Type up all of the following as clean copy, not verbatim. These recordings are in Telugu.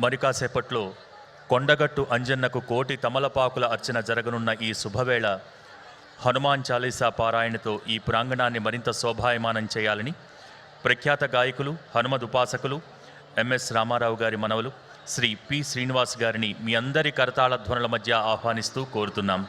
మరి కాసేపట్లో కొండగట్టు అంజన్నకు కోటి తమలపాకుల అర్చన జరగనున్న ఈ శుభవేళ హనుమాన్ చాలీసా పారాయణతో ఈ ప్రాంగణాన్ని మరింత శోభాయమానం చేయాలని ప్రఖ్యాత గాయకులు హనుమద్ ఉపాసకులు ఎంఎస్ రామారావు గారి మనవలు శ్రీ పి శ్రీనివాస్ గారిని మీ అందరి కరతాళ ధ్వనుల మధ్య ఆహ్వానిస్తూ కోరుతున్నాం.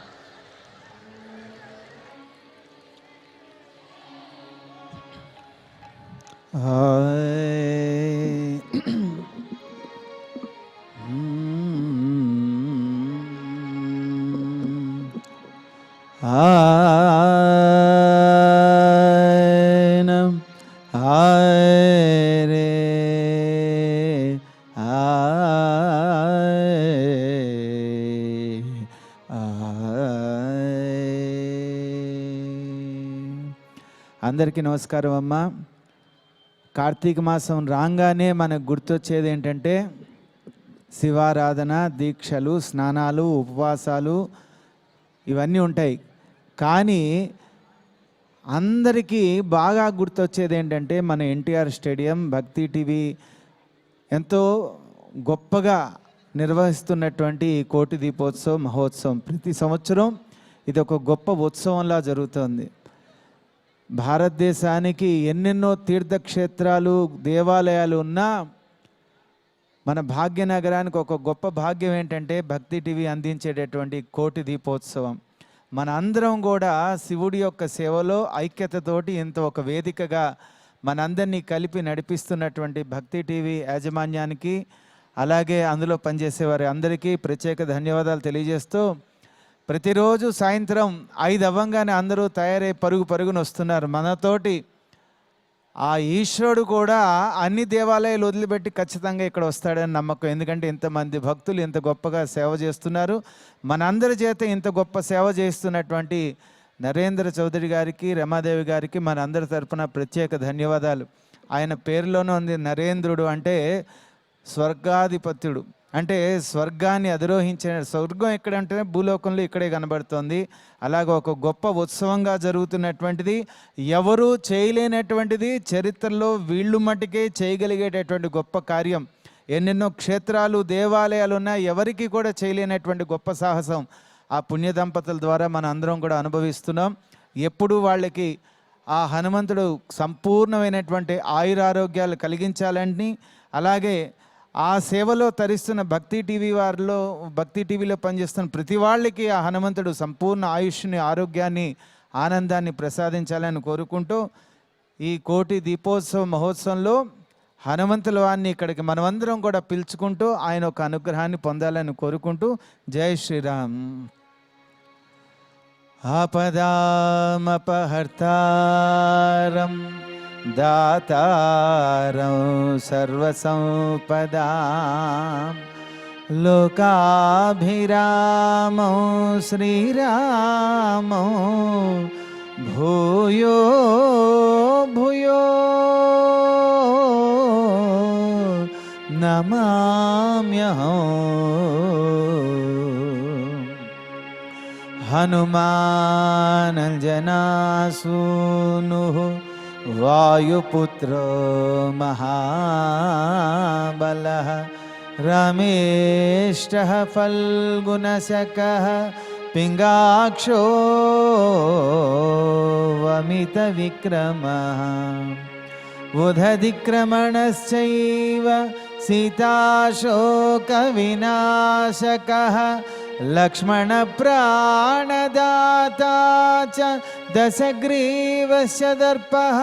అందరికీ నమస్కారం అమ్మ. కార్తీక మాసం రాగానే మనకు గుర్తొచ్చేది ఏంటంటే శివారాధన, దీక్షలు, స్నానాలు, ఉపవాసాలు ఇవన్నీ ఉంటాయి. కానీ అందరికీ బాగా గుర్తొచ్చేది ఏంటంటే మన ఎన్టీఆర్ స్టేడియం భక్తి టీవీ ఎంతో గొప్పగా నిర్వహిస్తున్నటువంటి కోటి దీపోత్సవ మహోత్సవం. ప్రతి సంవత్సరం ఇది ఒక గొప్ప ఉత్సవంలా జరుగుతుంది. భారతదేశానికి ఎన్నెన్నో తీర్థక్షేత్రాలు, దేవాలయాలు ఉన్నా మన భాగ్యనగరానికి ఒక గొప్ప భాగ్యం ఏంటంటే భక్తి టీవీ అందించేటటువంటి కోటి దీపోత్సవం. మన అందరం కూడా శివుడి యొక్క సేవలో ఐక్యతతోటి ఇంత ఒక వేదికగా మనందరినీ కలిపి నడిపిస్తున్నటువంటి భక్తి టీవీ యాజమాన్యానికి, అలాగే అందులో పనిచేసేవారి అందరికీ ప్రత్యేక ధన్యవాదాలు తెలియజేస్తూ, ప్రతిరోజు సాయంత్రం 5 అవ్వంగానే అందరూ తయారై పరుగున వస్తున్నారు. మనతోటి ఆ ఈశ్వరుడు కూడా అన్ని దేవాలయాలు వదిలిపెట్టి ఖచ్చితంగా ఇక్కడ వస్తాడని నమ్మకం. ఎందుకంటే ఇంతమంది భక్తులు ఇంత గొప్పగా సేవ చేస్తున్నారు. మనందరి చేత ఇంత గొప్ప సేవ చేస్తున్నటువంటి నరేంద్ర చౌదరి గారికి, రమాదేవి గారికి మనందరి తరపున ప్రత్యేక ధన్యవాదాలు. ఆయన పేరులోనే ఉంది నరేంద్రుడు, అంటే స్వర్గాధిపత్యుడు, అంటే స్వర్గాన్ని అధిరోహించే. స్వర్గం ఎక్కడంటే భూలోకంలో ఇక్కడే కనబడుతుంది. అలాగే ఒక గొప్ప ఉత్సవంగా జరుగుతున్నటువంటిది, ఎవరూ చేయలేనటువంటిది, చరిత్రలో వీళ్ళు మట్టుకే చేయగలిగేటటువంటి గొప్ప కార్యం. ఎన్నెన్నో క్షేత్రాలు, దేవాలయాలు ఉన్నాయి, ఎవరికి కూడా చేయలేనటువంటి గొప్ప సాహసం ఆ పుణ్య దంపతుల ద్వారా మన అందరం కూడా అనుభవిస్తున్నాం. ఎప్పుడూ వాళ్ళకి ఆ హనుమంతుడు సంపూర్ణమైనటువంటి ఆయురారోగ్యాలు కలిగించాలని, అలాగే ఆ సేవలో తరిస్తున్న భక్తి టీవీలో పనిచేస్తున్న ప్రతి వాళ్ళకి ఆ హనుమంతుడు సంపూర్ణ ఆయుష్ని, ఆరోగ్యాన్ని, ఆనందాన్ని ప్రసాదించాలని కోరుకుంటూ ఈ కోటి దీపోత్సవ మహోత్సవంలో హనుమంతుల వారిని ఇక్కడికి మనమందరం కూడా పిలుచుకుంటూ ఆయన ఒక అనుగ్రహాన్ని పొందాలని కోరుకుంటూ జై శ్రీరామ్. ఆపదామపహర్తారం దాతారం సర్వసంపదాం లోకాభిరామో శ్రీరామో భూయో భూయో నమామ్యహం. హనుమానంజనాసూనుః వాయుపుత్రో మహాబలః రమేష్టః ఫల్గుణశకః పింగాక్షో వమితవిక్రమः ఉదధిక్రమణశ్చైవ సీతాశోకవినాశకः లక్ష్మణ ప్రాణదాతా చ దశగ్రీవస్య దర్పః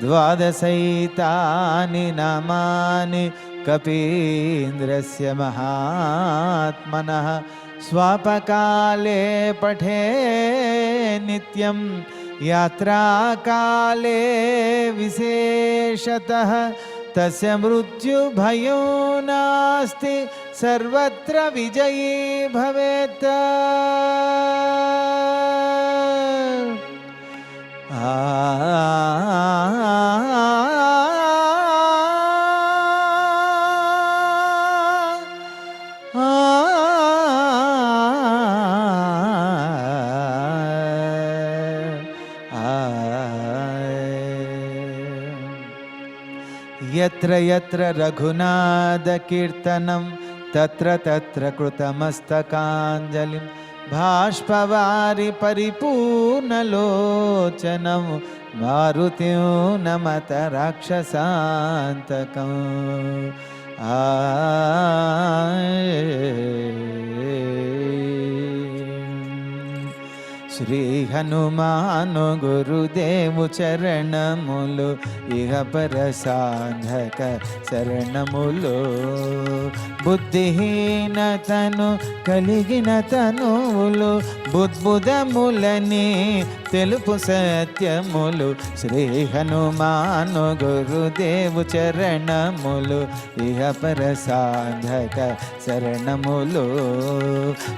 ద్వాదశైతాని నామాని కపీంద్రస్య మహాత్మనః స్వాపకాలే పఠే నిత్యం యాత్రాకాలే విశేషతః తస్య మృత్యుభయో నాస్తి సర్వత్ర విజయీ భవేత్. యత్ర యత్ర రఘునాథ కీర్తనం తత్ర తత్ర కృతమస్తకాంజలిం బాష్పవారి పరిపూర్ణలోచనం మారుతిం నమత రాక్షసాంతకం. శ్రీ హనుమాను గురుదేవు చరణములు ఇహ పర సాధక శరణములు. బుద్ధిహీనతను కలిగిన తనువులు బుద్బుదములని తెలుపు సత్యములు. శ్రీ హనుమాను గురుదేవు చరణములు ఇహ పర సాధక శరణములు.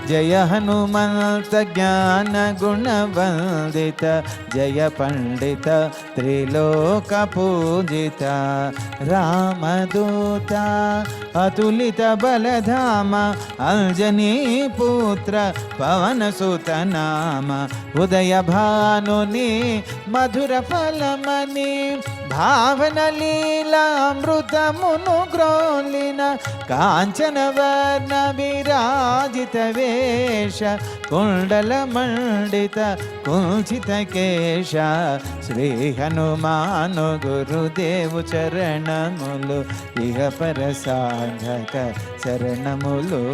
జయ హనుమంత జ్ఞాన గుణవందిత జయ పండిత త్రిలోక పూజిత. రామదూత అతులిత బలధామ అంజనీ పుత్ర పవన సుత నామ. ఉదయ భానుని మధుర ఫలమని భావన లీలామృతమును గ్రోలిన కాంచన వర్ణ విరాజిత వేష కుండల మండిత కుంచిత కేశ. శ్రీ హనుమాను గురుదేవు చరణములు ఇహ పర సాధక శరణములు.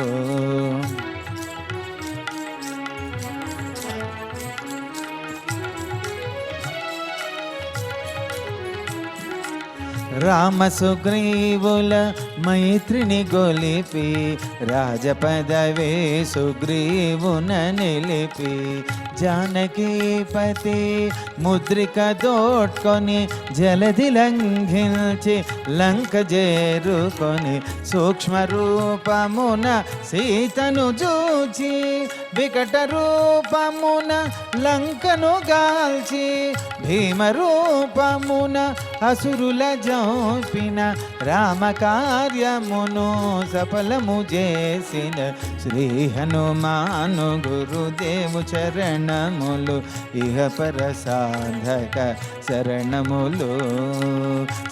రామ సుగ్రీవుల మైత్రిని గొలిపి రాజపదవే సుగ్రీవున నిలిపి. జానకీపతి ముద్రిక దోడ్కొని జలధి లంఘించి లంక చేరుకొని సూక్ష్మ రూపమున సీతను చూచి వికట రూపమున లంకను గాల్చి భీమ రూపమున అసురుల జోపిన రామ కార్యమును సఫలము చేసిన. శ్రీ హనుమాను గురుదేవు చరణములు ఇహ పర సాధక శరణములు.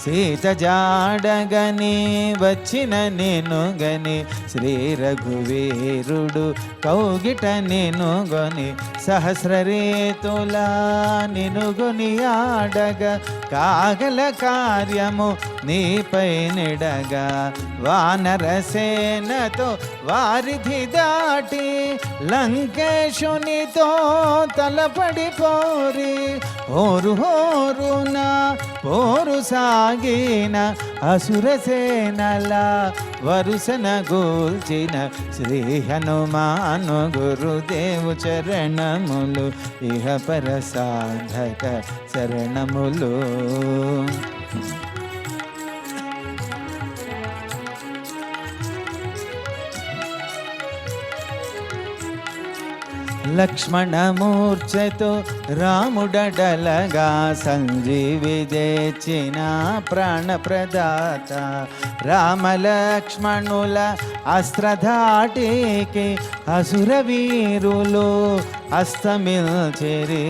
సీత జాడగని వచ్చిన నేను గని శ్రీ రఘువీరుడు కౌగిట నేను గొని సహస్రరేతులా నినుగొని ఆడగ కాగల కార్యము నీపై నిడగా. వానరసేనతో వారిధి దాటి లంకేశునితో తలపడి పోరి హోరు హోరున పోరు సాగిన అసురసేనల వరుసన గూల్చిన. శ్రీ హనుమాను గురుదేవు చరణములు ఇహ పర సాధక శరణములు. లక్ష్మణ మూర్ఛతో రాముడడలగా సంజీవి తెచ్చిన ప్రాణప్రదాత. రామలక్ష్మణుల అస్త్రధాటికి అసుర వీరులు అస్తమిల్చిరి.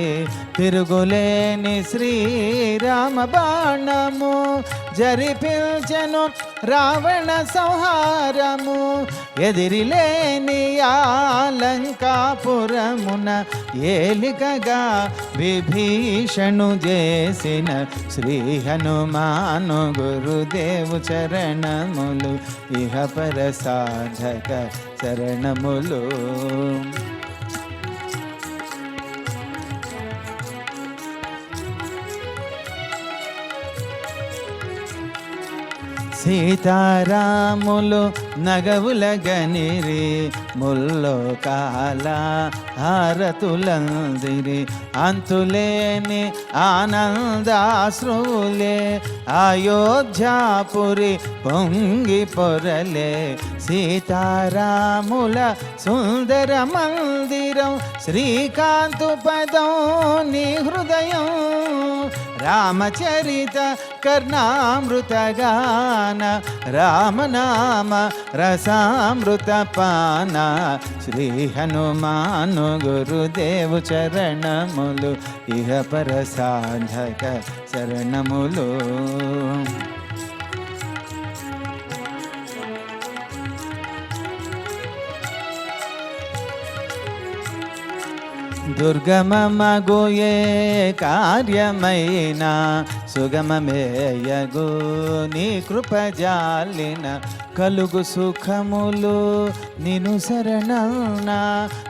తిరుగులేని శ్రీరామ బాణము జరిపించెను రావణ సంహారము. ఎదిరిలేని లంకాపురమున ఏలికగా విభీషణు చేసిన. శ్రీ హనుమాను గురుదేవు చరణములు ఇహ పర సాధక శరణములు. సీతారాములు నగవుల గనిరి ముల్లో కాల హారతులందిరి. అంతులేని ఆనందాశ్రులే అయోధ్యాపురి పొంగి పొరలే. సీతారాముల సుందర మందిరం శ్రీకాంతు పదం నీ హృదయం. రామచరిత కర్ణామృతగాన రామనామ రసామృత పాన. శ్రీ హనుమాను గురుదేవు చరణములు ఇహ పర సాధక శరణములు. దుర్గమమగుయే కార్యమైన సుగమమేయగు నీ కృపజాలిన కలుగు సుఖములు నిను శరణన్న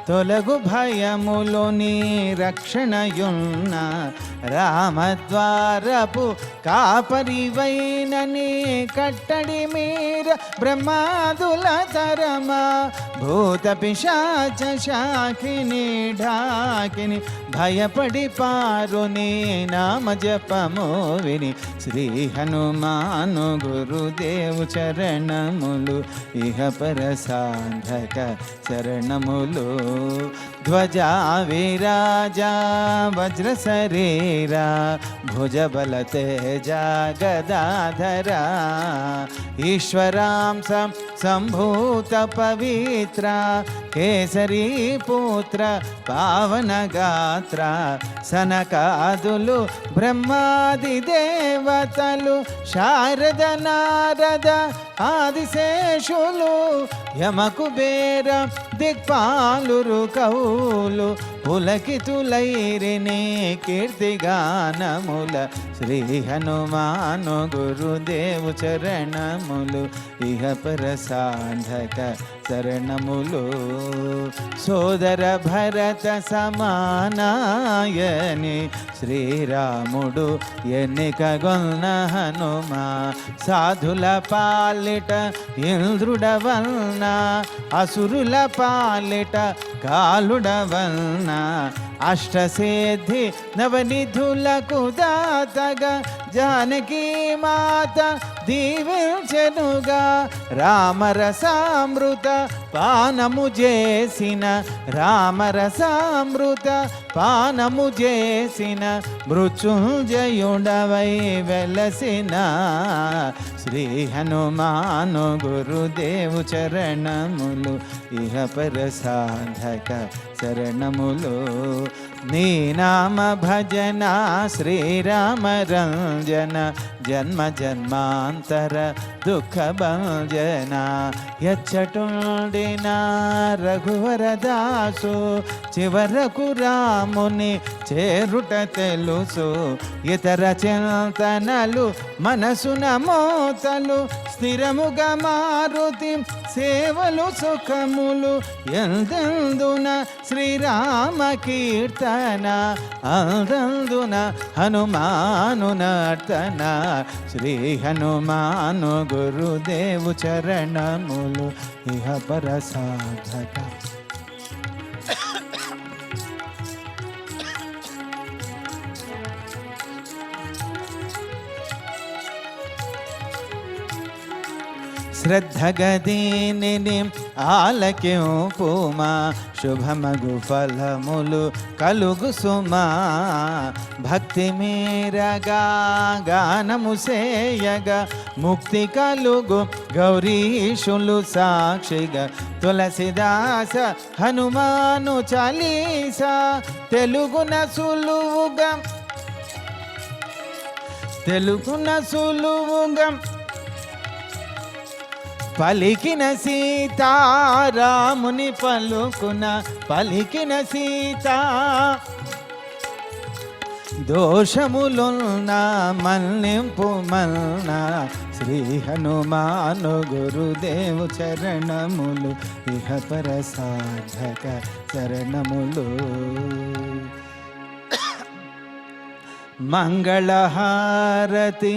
తొలగు భయములు నీ రక్షణయున్న రామద్వారపు కాపరివైన నీ కట్టడి మీర బ్రహ్మాదుల తరమా భూత పిశాచ శాఖిని ఢాకిని భయపడి పారు నీ నామ జపము విని శ్రీ హనుమాను గురుదేవు చరణములు ఇహ పర సాంధక చరణములు ధ్వజా విరాజా వజ్ర శరీరా భుజబల తేజ గదాధరా ఈశ్వరాంశ సంభూత పవిత్ర కేసరీ పుత్ర పావన గాత్ర సనకాదులు బ్రహ్మాది దేవతలు శారద నారద ఆదిశేషులు యమకుబేర దిక్పాలురు కౌలు పులకితులైరిని కీర్తిగానముల శ్రీ హనుమాను గురుదేవు చరణములు ఇహ పర సాంధక చరణములు సోదర భరత సమానాయని శ్రీరాముడు ఎన్నికగొన్న హనుమా సాధుల పాలిట ఇంద్రుడవన్న అసురుల పాలిట కాలుడవన్న అష్టసిద్ధి నవనిధులకు దాతగా జానకీ మాత దీవించెనుగా రామరసామృత పానము చేసిన రామరసామృత పానము చేసిన మృత్యుంజయుడవై వెలసిన శ్రీ హనుమాను గురుదేవు చరణములు ఇహ పర సాధక చరణములు నీ నామ భజన శ్రీరామ రంజన జన్మ జన్మాంతర దుఃఖ భంజన ఎచ్చటుండిన రఘువర దాసు చివరకు రాముని చేరుట తెలుసు ఇతర చింతనలు మనసున మోతలు స్థిరముగా మారుతి సేవలు సుఖములు ఎందెందున శ్రీరామ కీర్తన అందందున హనుమాను నర్తన శ్రీ హనుమాను గురుదేవు చరణములు ఇహ పర సాధక శ్రద్ధగదీనిని ఆలకింపుమా శుభమగు ఫలములు కలుగు సుమా భక్తి మీరగా గానము సేయగా ముక్తి కలుగు గౌరీశులు సాక్షిగా తులసిదాస హనుమాను చాలీసా తెలుగున సులువుగా పలికిన సీతారాముని పలికిన సీతా దోషములున్న మన్నింపు మల్న శ్రీ హనుమాను గురుదేవు చరణములు ఇహ పర సాధక చరణములు మంగళహారతి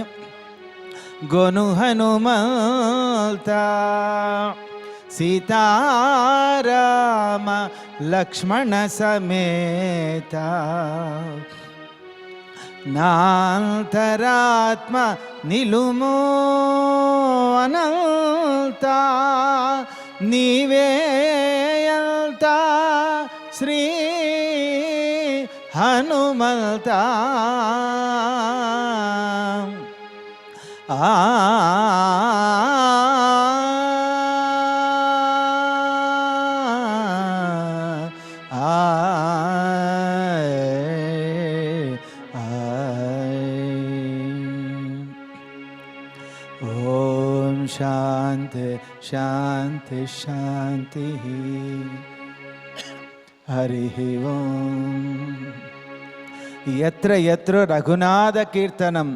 గొను హనుమంత సీతారామ లక్ష్మణ సమేత నాంతరాత్మ నిలుమో అనంత నీవేయంత శ్రీ హనుమంత ఆ ఓం శాంతి శాంతి శాంతి హరి ఓం. యత్ర యత్ర రఘునాథ కీర్తనం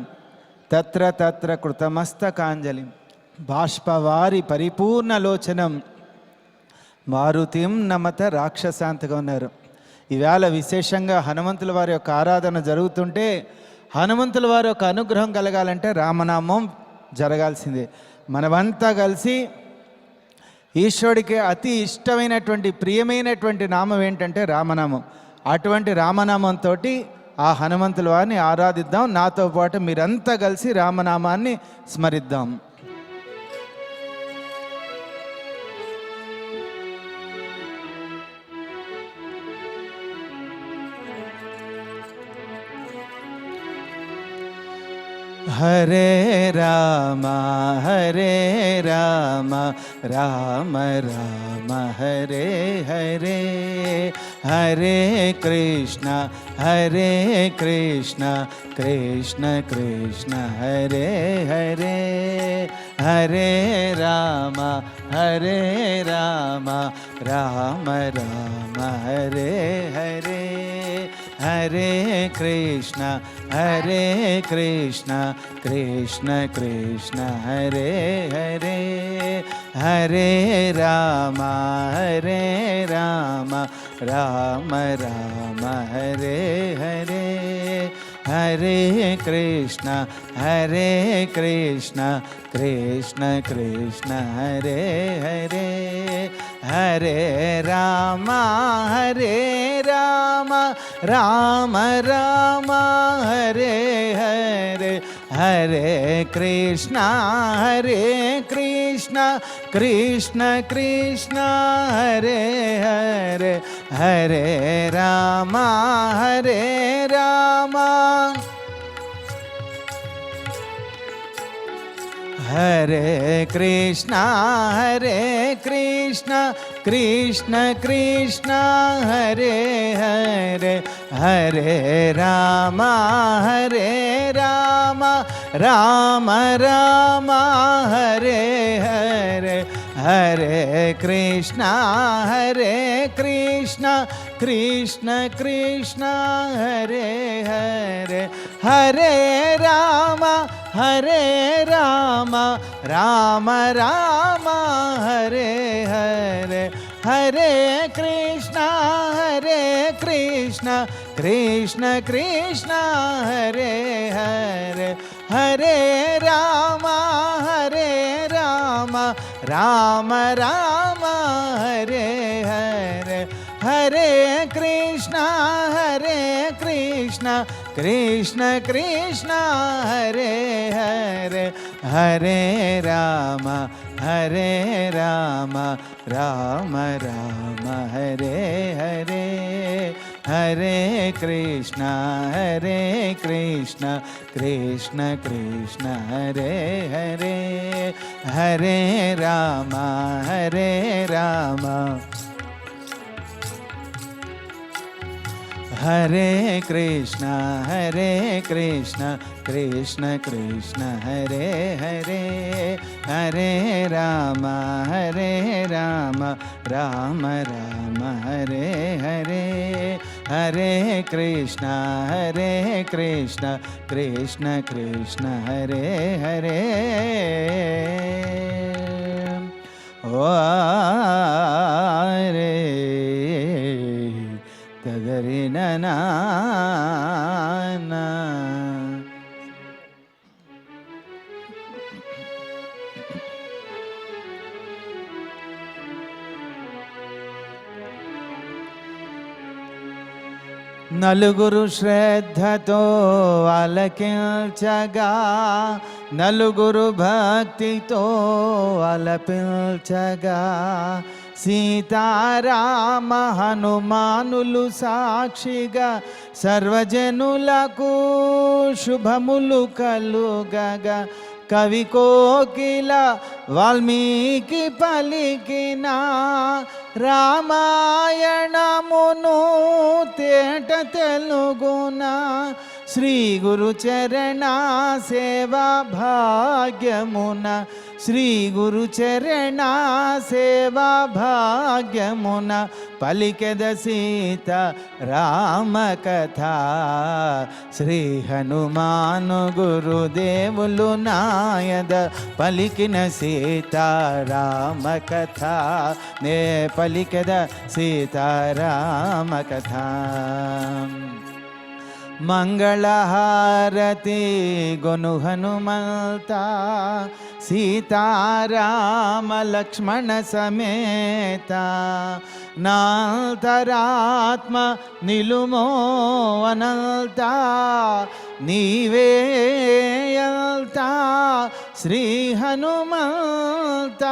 తత్ర తత్ర కృతమస్తకాంజలి బాష్పవారి పరిపూర్ణలోచనం మారుతిం నమత రాక్షశాంతగా ఉన్నారు. ఈవేళ విశేషంగా హనుమంతుల వారి యొక్క ఆరాధన జరుగుతుంటే హనుమంతుల వారి యొక్క అనుగ్రహం కలగాలంటే రామనామం జరగాల్సిందే. మనమంతా కలిసి ఈశ్వరుడికి అతి ఇష్టమైనటువంటి ప్రియమైనటువంటి నామం ఏంటంటే రామనామం. అటువంటి రామనామంతో ఆ హనుమంతుల వారిని ఆరాధిద్దాం. నాతో పాటు మీరంతా కలిసి రామనామాన్ని స్మరిద్దాం. హరే రామ హరే రామ రామ రామ హరే హరే హరే కృష్ణ కృష్ణ కృష్ణ హరే హరే హరే రామ రామ రామ హరే హరే హరే కృష్ణ కృష్ణ కృష్ణ హరే హరే హరే రామ రామ రామ హరే హరే హరే కృష్ణ కృష్ణ కృష్ణ హరే హరే హరే రామ రామ రామ హరే హరే హరే కృష్ణ కృష్ణ కృష్ణ హరే హరే హరే రామ హరే కృష్ణ కృష్ణ హరే హరే హరే రామ రామ హరే హరే హరే కృష్ణ కృష్ణ హరే హరే హరే రామ రామ హరే హరే హరే కృష్ణ కృష్ణ హరే హరే హరే రామ రామ హరే హరే హరే కృష్ణ కృష్ణ హరే హరే హరే రామ రామ హరే హరే హరే కృష్ణ కృష్ణ హరే హరే హరే రామ హరే కృష్ణ కృష్ణ హరే హరే హరే రామ రామ హరే హరే హరే కృష్ణ కృష్ణ హరే హరే ఓ రే తగరినా నలుగురు శ్రద్ధతో ఆలకించగా నలుగురు భక్తితో ఆలపించగా సీతారామ హనుమానులు సాక్షిగా సర్వజనులకు శుభములు కలుగగా కవి కోకిల వాల్మీకి పలికిన రామాయణమును తేట తెలుగున శ్రీ గురు చరణ సేవా భాగ్యమున శ్రీ గురు చరణ సేవా భాగ్యమున పలికెద సీత రామ కథ శ్రీ హనుమాను గురుదేవులు నాయద పలికిన సీతారామ కథ నే పలికెద సీతారామ కథ మంగళహారతి గొను హనుమంత సీతారామ లక్ష్మణ సమేత నాంతరాత్మ నిలుమో అనంత నీవేయంత శ్రీ హనుమంత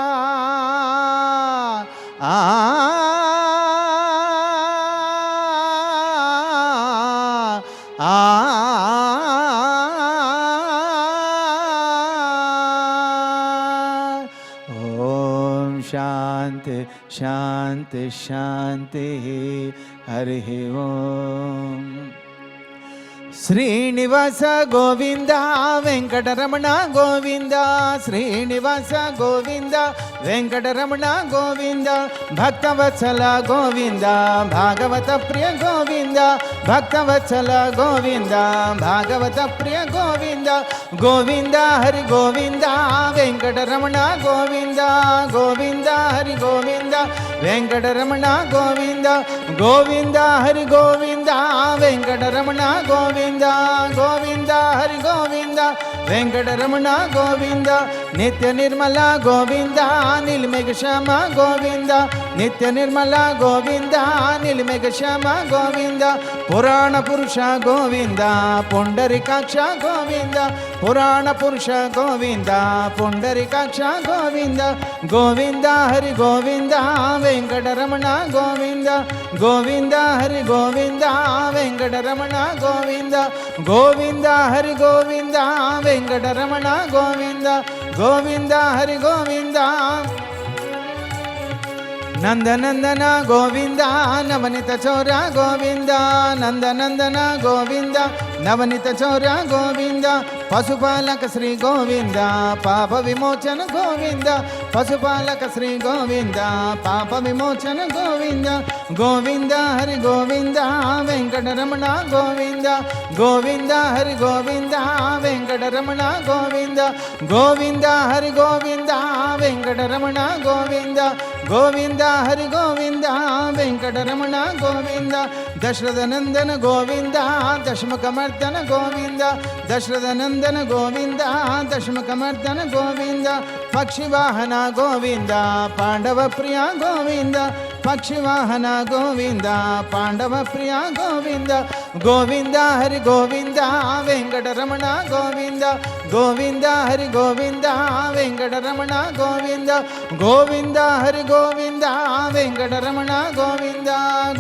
ఆ ఓం శాంతి శాంతి శాంతి హరి ఓం శ్రీనివాస గోవింద వెంకటరమణ గోవింద శ్రీనివాస గోవింద వెంకటరమణ గోవింద భక్తవత్సల గోవింద భాగవత ప్రియ గోవింద భక్తవత్సల గోవింద భాగవత ప్రియ గోవింద గోవింద హరి గోవింద వెంకటరమణ గోవింద గోవింద హరి గోవింద వెంకటరమణ గోవింద గోవింద హరి గోవింద వెంకటరమణ గోవింద గోవింద హరి గోవింద వెంకటరమణ గోవింద నిత్య నిర్మల గోవింద నిలిమెగ శ్యామ గోవింద నిత్య నిర్మల గోవింద నిలిమెగ శ్యామ గోవింద పురాణ పురుష గోవింద పుండరీకాక్ష గోవింద పురాణ పురుష గోవింద పుండరీకాక్ష గోవింద గోవింద హరి గోవింద వెంకటరమణ గోవింద గోవింద హరి గోవింద వెంకటరమణ గోవింద గోవింద హరి గోవింద వెంకటరమణ గోవింద గోవింద హరి గోవింద నందనందన గోవింద నవనిత చౌర గోవింద నందనందన గోవింద నవనిత చౌర గోవింద పశుపాలక శ్రీ గోవింద పాప విమోచన గోవింద పశుపాలక శ్రీ గోవింద పాప విమోచన గోవింద గోవింద హరి గోవింద వెంకటరమణ గోవింద గోవింద హరి గోవింద వెంకటరమణ గోవింద గోవింద హరి గోవింద వెంకటరమణ గోవింద గోవింద హరి గోవింద వెంకటరమణ గోవింద దశరథ నందన గోవింద దశముఖమర్దన గోవింద దశరథ నందన గోవింద దశముఖమర్దన గోవింద పక్షివాహన గోవింద పాండవ ప్రియ గోవింద పక్షివాహన గోవింద పాండవ ప్రియ గోవింద గోవింద హరి గోవింద వెంకటరమణ గోవింద గోవింద హరి గోవింద వెంకటరమణ గోవింద గోవింద హరి గోవింద వెంకటరమణ గోవింద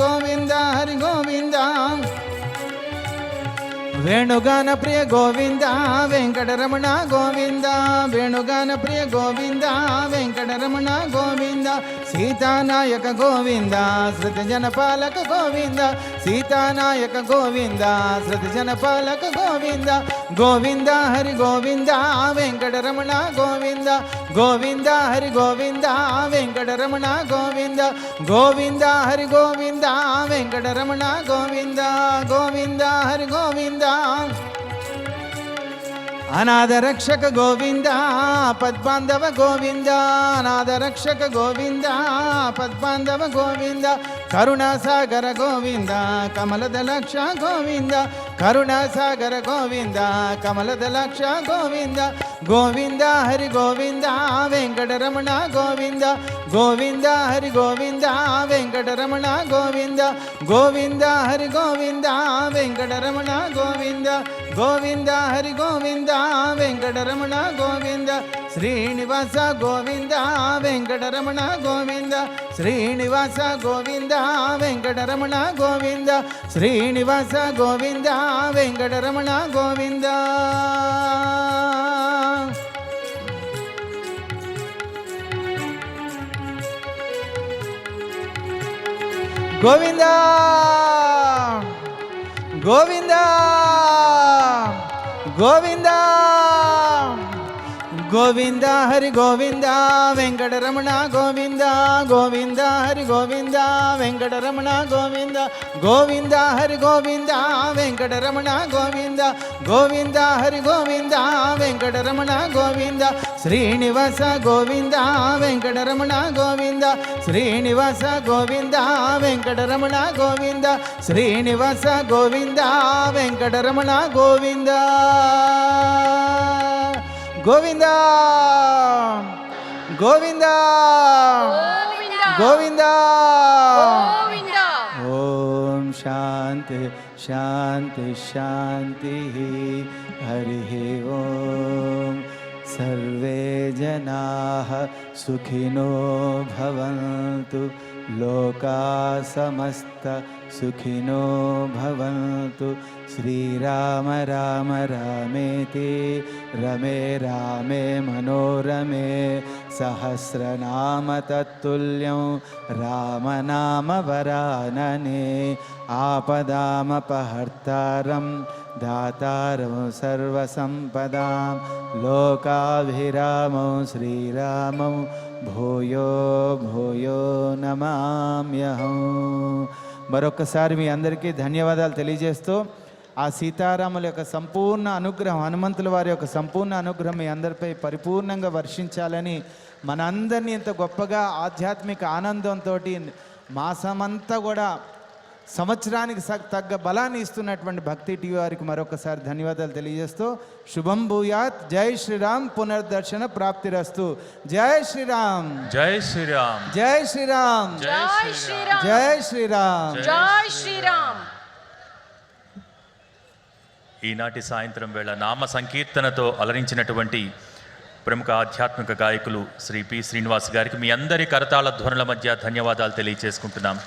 గోవింద హరి గోవింద వేణుగాన ప్రియ గోవింద వెంకటరమణ గోవింద వేణుగాన ప్రియ గోవింద వెంకటరమణ గోవింద సీతానాయక గోవింద శృతి జనపాలక గోవింద సీతానాయక గోవింద శృతి జనపాలక గోవింద గోవింద హరి గోవింద వెంకటరమణ గోవింద గోవింద హరి గోవింద వెంకటరమణ గోవింద గోవింద హరి గోవింద వెంకటరమణ గోవింద గోవింద హరి గోవింద అనాథ రక్షక గోవింద పద్బాంధవ గోవింద అనాథ రక్షక గోవింద పద్బాంధవ గోవింద కరుణాసాగర గోవింద కమలదలక్ష గోవింద కరుణాసాగర గోవింద కమలదలక్ష గోవింద గోవింద హరి గోవింద వెంకటరమణ గోవింద గోవింద హరి గోవింద వెంకటరమణ గోవింద గోవింద హరి గోవింద వెంకటరమణ గోవింద గోవింద హరి గోవింద వెంకటరమణ గోవింద శ్రీనివాస గోవింద వెంకటరమణ గోవింద శ్రీనివాస గోవింద వెంకటరమణ గోవింద శ్రీనివాస గోవింద వెంకటరమణ గోవింద గోవింద గోవింద గోవింద గోవింద హరి గోవింద వెంకటరమణ గోవింద గోవింద హరి గోవింద వెంకటరమణ గోవింద గోవింద హరి గోవింద వెంకటరమణ గోవింద గోవింద హరి గోవింద వెంకటరమణ గోవింద శ్రీనివాస గోవింద వెంకటరమణ గోవింద శ్రీనివాస గోవింద వెంకటరమణ గోవింద శ్రీనివాస గోవింద వెంకటరమణ గోవింద గోవింద గోవింద గోవింద ఓం శాంతి శాంతి శాంతి హరి ఓం సర్వే జనాః సుఖినో భవంతు లోకా సమస్త సుఖినో భవంతు శ్రీరామ రామ రామేతి రమే రామే మనోరమే సహస్రనామ తత్తుల్యం రామనామ వరాననే ఆపదామపహర్తారం దాతారం సర్వసంపదాం లోకాభిరామం శ్రీరామం భూయో భూయో నమామ్యహం. మరొకసారి మీ అందరికీ ధన్యవాదాలు తెలియజేస్తూ ఆ సీతారాముల యొక్క సంపూర్ణ అనుగ్రహం, హనుమంతుల వారి యొక్క సంపూర్ణ అనుగ్రహం మీ అందరిపై పరిపూర్ణంగా వర్షించాలని, మనందరినీ ఇంత గొప్పగా ఆధ్యాత్మిక ఆనందంతో మాసమంతా కూడా సంవత్సరానికి తగ్గ బలాన్ని ఇస్తున్నటువంటి భక్తి టీవీ వారికి మరొకసారి ధన్యవాదాలు తెలియజేస్తూ శుభం భూయాత్. జై శ్రీరామ్. పునర్దర్శన ప్రాప్తిరస్తు. జై శ్రీరామ్. జై శ్రీరామ్. జై శ్రీరామ్. జై శ్రీరామ్. జై శ్రీరామ్. జై శ్రీరామ్. ఈనాటి సాయంత్రం వేళ నామ సంకీర్తనతో అలరించినటువంటి ప్రముఖ ఆధ్యాత్మిక గాయకులు శ్రీ పి శ్రీనివాస్ గారికి మీ అందరి కరతాళ ధ్వనుల మధ్య ధన్యవాదాలు తెలియజేసుకుంటున్నాం.